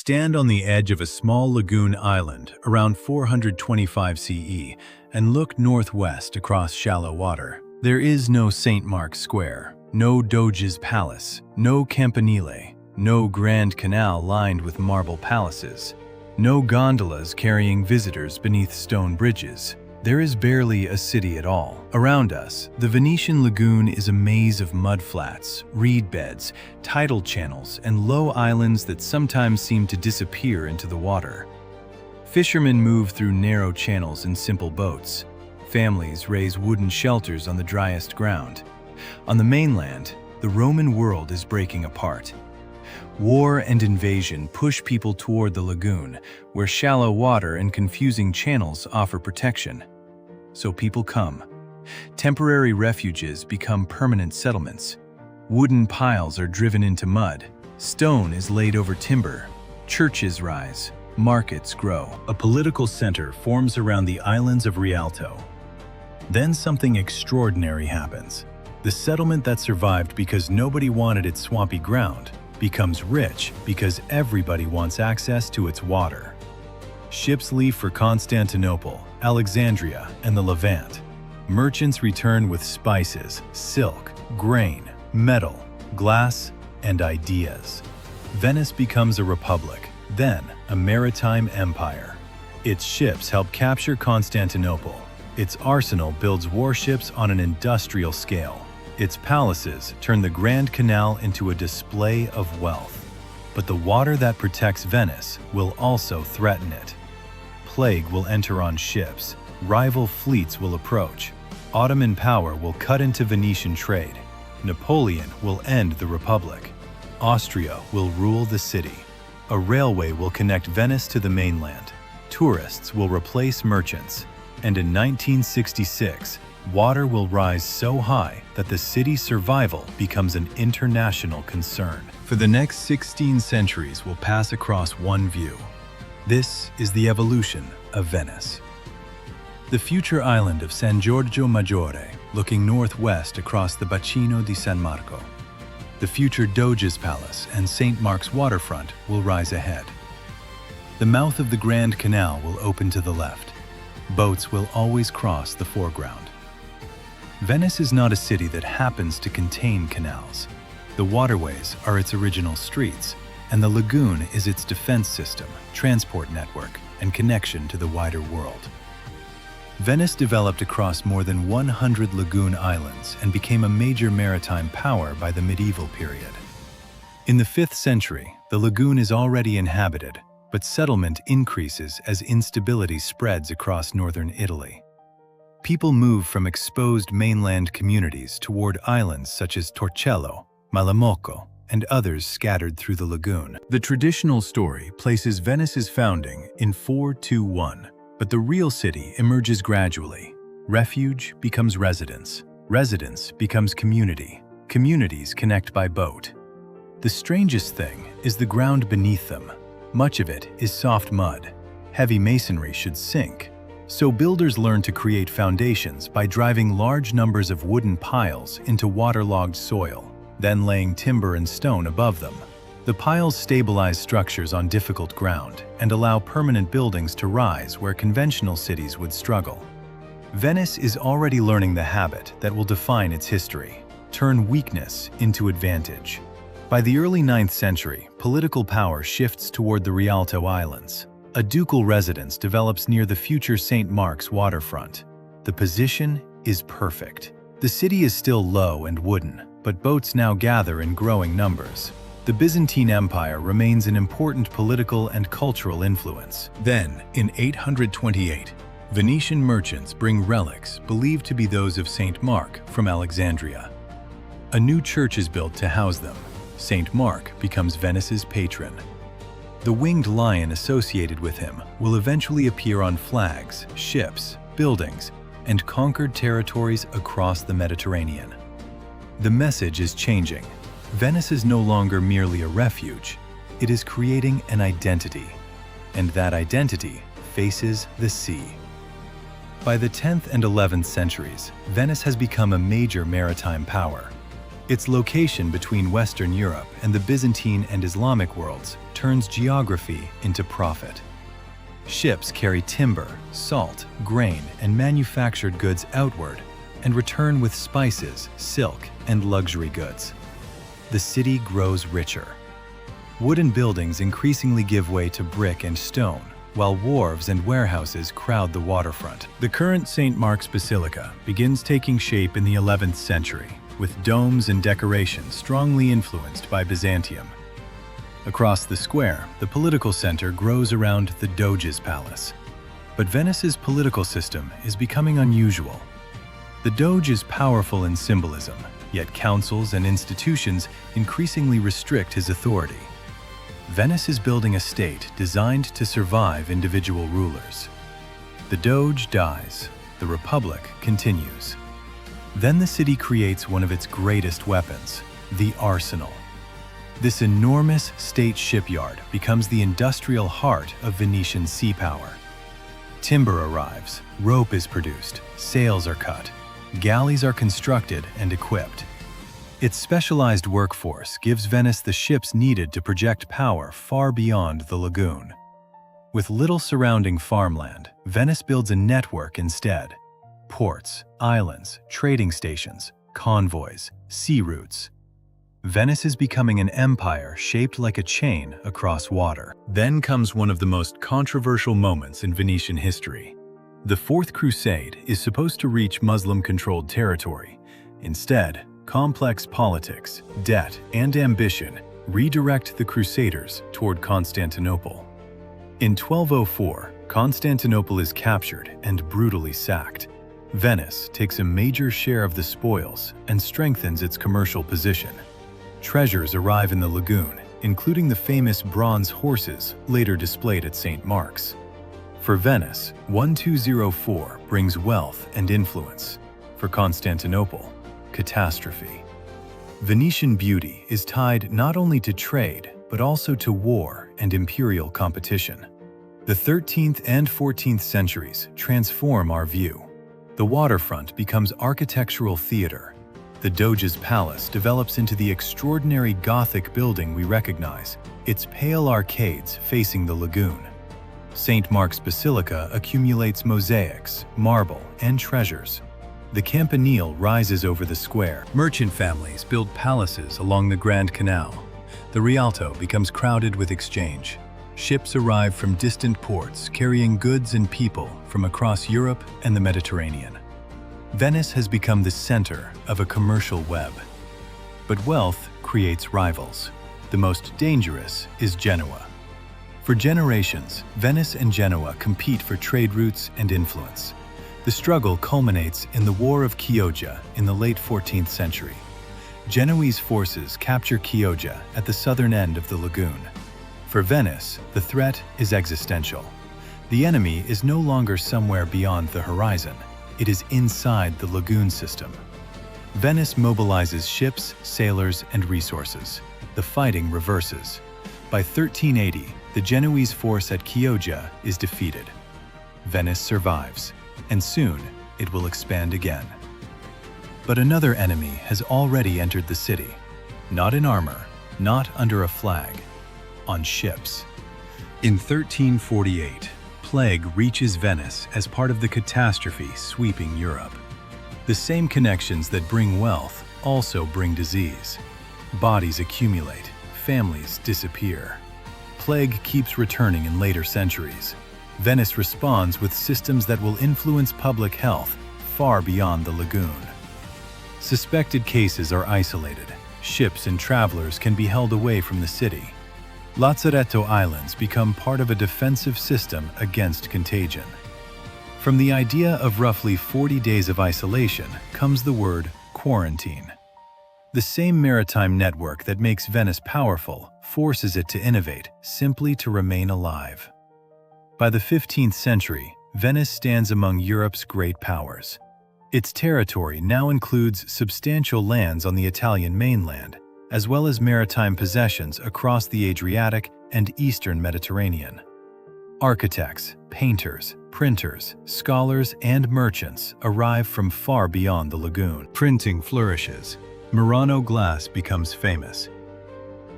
stand on the edge of a small lagoon island around 425 CE and look northwest across shallow water. There is no St. Mark's Square, no Doge's Palace, no Campanile, no Grand Canal lined with marble palaces, no gondolas carrying visitors beneath stone bridges. There is barely a city at all. Around us, the Venetian Lagoon is a maze of mudflats, reed beds, tidal channels, and low islands that sometimes seem to disappear into the water. Fishermen move through narrow channels in simple boats. Families raise wooden shelters on the driest ground. On the mainland, the Roman world is breaking apart. War and invasion push people toward the lagoon, where shallow water and confusing channels offer protection. So people come. Temporary refuges become permanent settlements. Wooden piles are driven into mud. Stone is laid over timber. Churches rise. Markets grow. A political center forms around the islands of Rialto. Then something extraordinary happens. The settlement that survived because nobody wanted its swampy ground becomes rich because everybody wants access to its water. Ships leave for Constantinople, Alexandria, and the Levant. Merchants return with spices, silk, grain, metal, glass, and ideas. Venice becomes a republic, then a maritime empire. Its ships help capture Constantinople. Its arsenal builds warships on an industrial scale. Its palaces turn the Grand Canal into a display of wealth. But the water that protects Venice will also threaten it. Plague will enter on ships. Rival fleets will approach. Ottoman power will cut into Venetian trade. Napoleon will end the Republic. Austria will rule the city. A railway will connect Venice to the mainland. Tourists will replace merchants. And in 1966, water will rise so high that the city's survival becomes an international concern. For the next 16 centuries will pass across one view. This is the evolution of Venice. The future island of San Giorgio Maggiore, looking northwest across the Bacino di San Marco. The future Doge's Palace and St. Mark's waterfront will rise ahead. The mouth of the Grand Canal will open to the left. Boats will always cross the foreground. Venice is not a city that happens to contain canals. The waterways are its original streets, and the lagoon is its defense system, transport network, and connection to the wider world. Venice developed across more than 100 lagoon islands and became a major maritime power by the medieval period. In the 5th century, the lagoon is already inhabited, but settlement increases as instability spreads across northern Italy. People move from exposed mainland communities toward islands such as Torcello, Malamocco, and others scattered through the lagoon. The traditional story places Venice's founding in 421, but the real city emerges gradually. Refuge becomes residence. Residence becomes community. Communities connect by boat. The strangest thing is the ground beneath them. Much of it is soft mud. Heavy masonry should sink. So builders learn to create foundations by driving large numbers of wooden piles into waterlogged soil, then laying timber and stone above them. The piles stabilize structures on difficult ground and allow permanent buildings to rise where conventional cities would struggle. Venice is already learning the habit that will define its history: turn weakness into advantage. By the early 9th century, political power shifts toward the Rialto Islands. A ducal residence develops near the future St. Mark's waterfront. The position is perfect. The city is still low and wooden, but boats now gather in growing numbers. The Byzantine Empire remains an important political and cultural influence. Then, in 828, Venetian merchants bring relics believed to be those of St. Mark from Alexandria. A new church is built to house them. St. Mark becomes Venice's patron. The winged lion associated with him will eventually appear on flags, ships, buildings, and conquered territories across the Mediterranean. The message is changing. Venice is no longer merely a refuge. It is creating an identity, and that identity faces the sea. By the 10th and 11th centuries, Venice has become a major maritime power. Its location between Western Europe and the Byzantine and Islamic worlds turns geography into profit. Ships carry timber, salt, grain, and manufactured goods outward and return with spices, silk, and luxury goods. The city grows richer. Wooden buildings increasingly give way to brick and stone, while wharves and warehouses crowd the waterfront. The current St. Mark's Basilica begins taking shape in the 11th century, with domes and decorations strongly influenced by Byzantium. Across the square, the political center grows around the Doge's palace. But Venice's political system is becoming unusual. The Doge is powerful in symbolism, yet councils and institutions increasingly restrict his authority. Venice is building a state designed to survive individual rulers. The Doge dies, the Republic continues. Then the city creates one of its greatest weapons, the arsenal. This enormous state shipyard becomes the industrial heart of Venetian sea power. Timber arrives, rope is produced, sails are cut, galleys are constructed and equipped. Its specialized workforce gives Venice the ships needed to project power far beyond the lagoon. With little surrounding farmland, Venice builds a network instead. Ports, islands, trading stations, convoys, sea routes. Venice is becoming an empire shaped like a chain across water. Then comes one of the most controversial moments in Venetian history. The Fourth Crusade is supposed to reach Muslim-controlled territory. Instead, complex politics, debt, and ambition redirect the Crusaders toward Constantinople. In 1204, Constantinople is captured and brutally sacked. Venice takes a major share of the spoils and strengthens its commercial position. Treasures arrive in the lagoon, including the famous bronze horses later displayed at St. Mark's. For Venice, 1204 brings wealth and influence. For Constantinople, catastrophe. Venetian beauty is tied not only to trade, but also to war and imperial competition. The 13th and 14th centuries transform our view. The waterfront becomes architectural theater. The Doge's palace develops into the extraordinary Gothic building we recognize, its pale arcades facing the lagoon. St. Mark's Basilica accumulates mosaics, marble, and treasures. The Campanile rises over the square. Merchant families build palaces along the Grand Canal. The Rialto becomes crowded with exchange. Ships arrive from distant ports carrying goods and people from across Europe and the Mediterranean. Venice has become the center of a commercial web. But wealth creates rivals. The most dangerous is Genoa. For generations, Venice and Genoa compete for trade routes and influence. The struggle culminates in the War of Chioggia in the late 14th century. Genoese forces capture Chioggia at the southern end of the lagoon. For Venice, the threat is existential. The enemy is no longer somewhere beyond the horizon. It is inside the lagoon system. Venice mobilizes ships, sailors, and resources. The fighting reverses. By 1380, the Genoese force at Chioggia is defeated. Venice survives, and soon it will expand again. But another enemy has already entered the city. Not in armor, not under a flag, on ships. In 1348, plague reaches Venice as part of the catastrophe sweeping Europe. The same connections that bring wealth also bring disease. Bodies accumulate, families disappear. Plague keeps returning in later centuries. Venice responds with systems that will influence public health far beyond the lagoon. Suspected cases are isolated. Ships and travelers can be held away from the city. Lazzaretto Islands become part of a defensive system against contagion. From the idea of roughly 40 days of isolation comes the word quarantine. The same maritime network that makes Venice powerful forces it to innovate simply to remain alive. By the 15th century, Venice stands among Europe's great powers. Its territory now includes substantial lands on the Italian mainland, as well as maritime possessions across the Adriatic and Eastern Mediterranean. Architects, painters, printers, scholars, and merchants arrive from far beyond the lagoon. Printing flourishes. Murano glass becomes famous.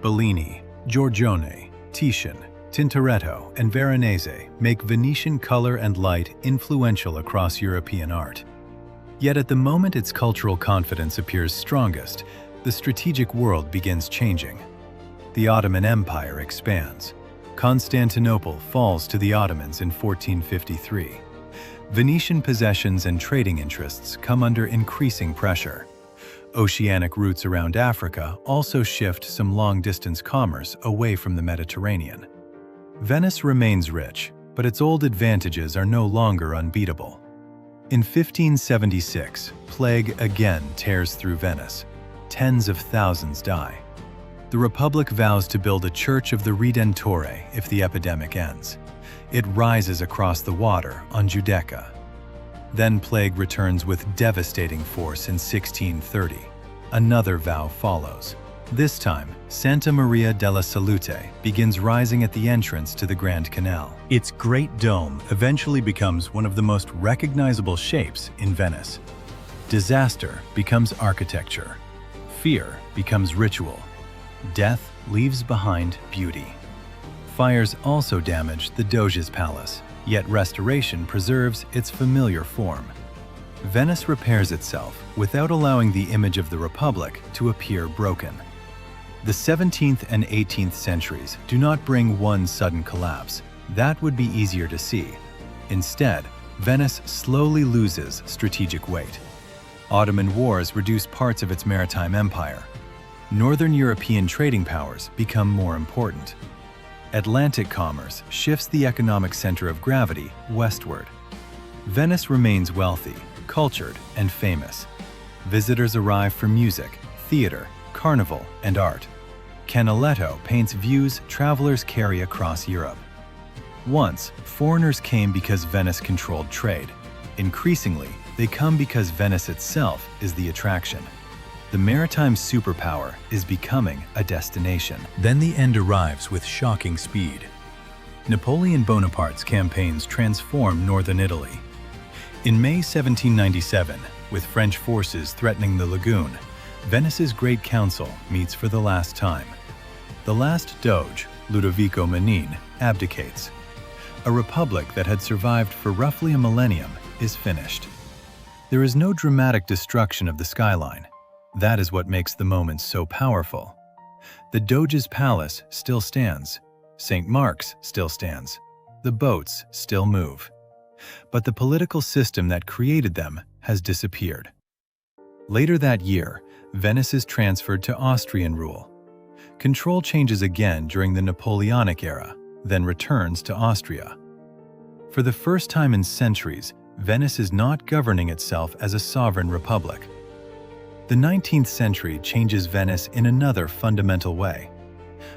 Bellini, Giorgione, Titian, Tintoretto, and Veronese make Venetian color and light influential across European art. Yet at the moment its cultural confidence appears strongest, the strategic world begins changing. The Ottoman Empire expands. Constantinople falls to the Ottomans in 1453. Venetian possessions and trading interests come under increasing pressure. Oceanic routes around Africa also shift some long-distance commerce away from the Mediterranean. Venice remains rich, but its old advantages are no longer unbeatable. In 1576, plague again tears through Venice. Tens of thousands die. The Republic vows to build a Church of the Redentore if the epidemic ends. It rises across the water on Giudecca. Then plague returns with devastating force in 1630. Another vow follows. This time, Santa Maria della Salute begins rising at the entrance to the Grand Canal. Its great dome eventually becomes one of the most recognizable shapes in Venice. Disaster becomes architecture. Fear becomes ritual. Death leaves behind beauty. Fires also damage the Doge's palace, yet restoration preserves its familiar form. Venice repairs itself without allowing the image of the Republic to appear broken. The 17th and 18th centuries do not bring one sudden collapse. That would be easier to see. Instead, Venice slowly loses strategic weight. Ottoman wars reduce parts of its maritime empire. Northern European trading powers become more important. Atlantic commerce shifts the economic center of gravity westward. Venice remains wealthy, cultured, and famous. Visitors arrive for music, theater, carnival, and art. Canaletto paints views travelers carry across Europe. Once, foreigners came because Venice controlled trade. Increasingly, they come because Venice itself is the attraction. The maritime superpower is becoming a destination. Then the end arrives with shocking speed. Napoleon Bonaparte's campaigns transform northern Italy. In May 1797, with French forces threatening the lagoon, Venice's Great Council meets for the last time. The last Doge, Ludovico Manin, abdicates. A republic that had survived for roughly a millennium is finished. There is no dramatic destruction of the skyline. That is what makes the moment so powerful. The Doge's palace still stands. St. Mark's still stands. The boats still move. But the political system that created them has disappeared. Later that year, Venice is transferred to Austrian rule. Control changes again during the Napoleonic era, then returns to Austria. For the first time in centuries, Venice is not governing itself as a sovereign republic. The 19th century changes Venice in another fundamental way.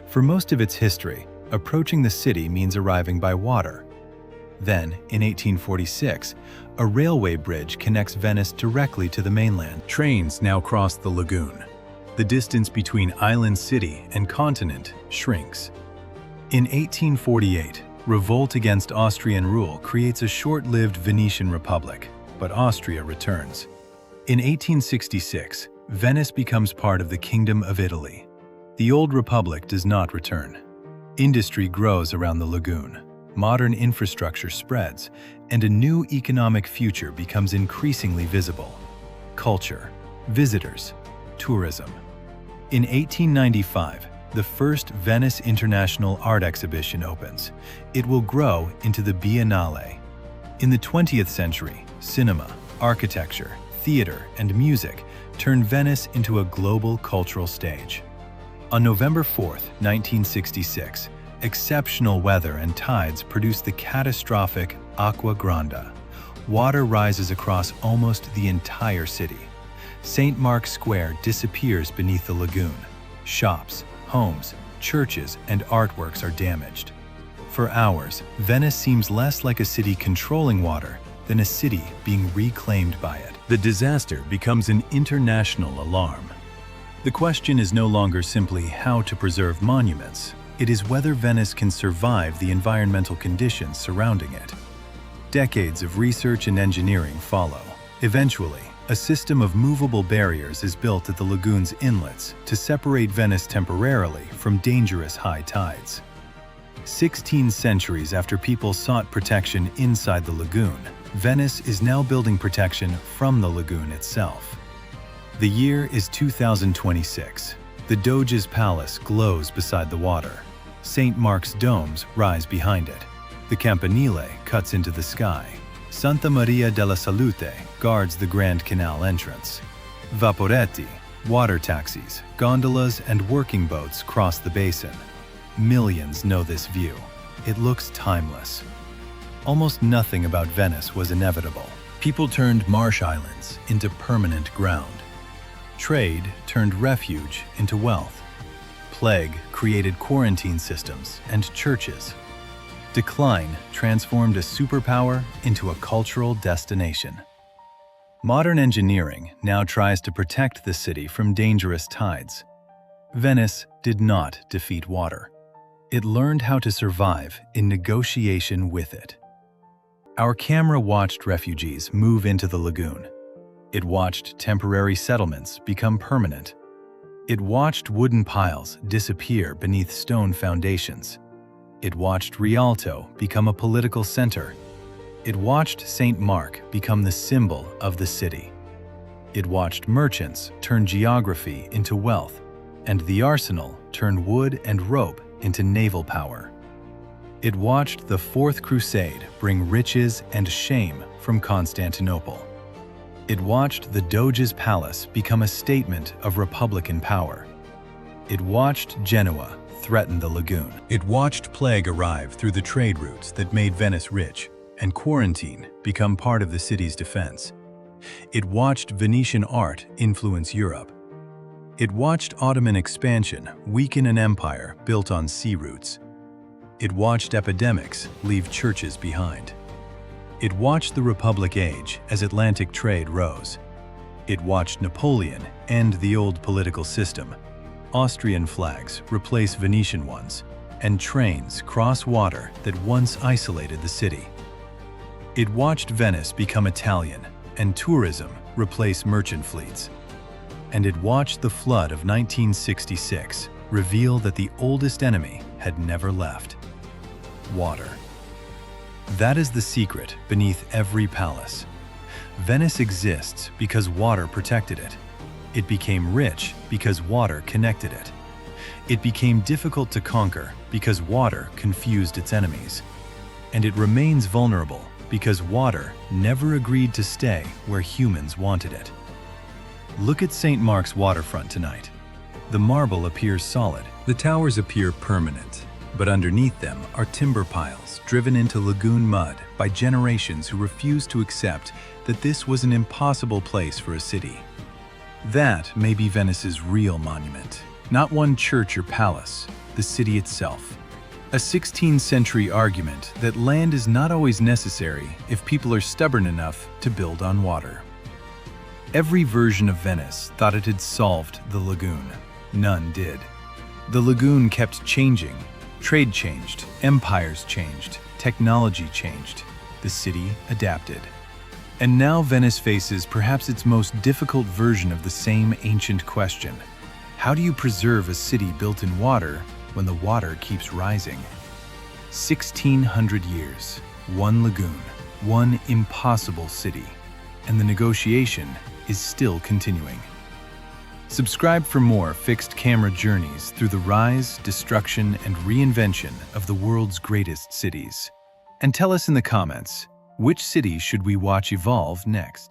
For most of its history, approaching the city means arriving by water. Then, in 1846, a railway bridge connects Venice directly to the mainland. Trains now cross the lagoon. The distance between island city and continent shrinks. In 1848, revolt against Austrian rule creates a short-lived Venetian republic, but Austria returns. In 1866, Venice becomes part of the Kingdom of Italy. The old republic does not return. Industry grows around the lagoon. Modern infrastructure spreads, and a new economic future becomes increasingly visible. Culture, visitors, tourism. In 1895, the first Venice International Art Exhibition opens. It will grow into the Biennale. In the 20th century, cinema, architecture, theater, and music turn Venice into a global cultural stage. On November 4, 1966, exceptional weather and tides produce the catastrophic Acqua Grande. Water rises across almost the entire city. St. Mark's Square disappears beneath the lagoon. Shops, homes, churches, and artworks are damaged. For hours, Venice seems less like a city controlling water than a city being reclaimed by it. The disaster becomes an international alarm. The question is no longer simply how to preserve monuments. It is whether Venice can survive the environmental conditions surrounding it. Decades of research and engineering follow. Eventually, A system of movable barriers is built at the lagoon's inlets to separate Venice temporarily from dangerous high tides. 16 centuries after people sought protection inside the lagoon, Venice is now building protection from the lagoon itself. The year is 2026. The Doge's palace glows beside the water. St. Mark's domes rise behind it. The Campanile cuts into the sky. Santa Maria della Salute guards the Grand Canal entrance. Vaporetti, water taxis, gondolas, and working boats cross the basin. Millions know this view. It looks timeless. Almost nothing about Venice was inevitable. People turned marsh islands into permanent ground. Trade turned refuge into wealth. Plague created quarantine systems and churches. Decline transformed a superpower into a cultural destination. Modern engineering now tries to protect the city from dangerous tides. Venice did not defeat water. It learned how to survive in negotiation with it. Our camera watched refugees move into the lagoon. It watched temporary settlements become permanent. It watched wooden piles disappear beneath stone foundations. It watched Rialto become a political center. It watched St. Mark become the symbol of the city. It watched merchants turn geography into wealth, and the arsenal turn wood and rope into naval power. It watched the Fourth Crusade bring riches and shame from Constantinople. It watched the Doge's palace become a statement of Republican power. It watched Genoa threaten the lagoon. It watched plague arrive through the trade routes that made Venice rich, and quarantine become part of the city's defense. It watched Venetian art influence Europe. It watched Ottoman expansion weaken an empire built on sea routes. It watched epidemics leave churches behind. It watched the Republic age as Atlantic trade rose. It watched Napoleon end the old political system. Austrian flags replace Venetian ones, and trains cross water that once isolated the city. It watched Venice become Italian, and tourism replace merchant fleets. And it watched the flood of 1966 reveal that the oldest enemy had never left: water. That is the secret beneath every palace. Venice exists because water protected it. It became rich because water connected it. It became difficult to conquer because water confused its enemies. And it remains vulnerable because water never agreed to stay where humans wanted it. Look at St. Mark's waterfront tonight. The marble appears solid. The towers appear permanent, but underneath them are timber piles driven into lagoon mud by generations who refused to accept that this was an impossible place for a city. That may be Venice's real monument, not one church or palace, the city itself. A 16th century argument that land is not always necessary if people are stubborn enough to build on water. Every version of Venice thought it had solved the lagoon. None did. The lagoon kept changing. Trade changed, empires changed, technology changed. The city adapted. And now Venice faces perhaps its most difficult version of the same ancient question. How do you preserve a city built in water when the water keeps rising? 1,600 years, one lagoon, one impossible city, and the negotiation is still continuing. Subscribe for more fixed camera journeys through the rise, destruction, and reinvention of the world's greatest cities. And tell us in the comments, which city should we watch evolve next?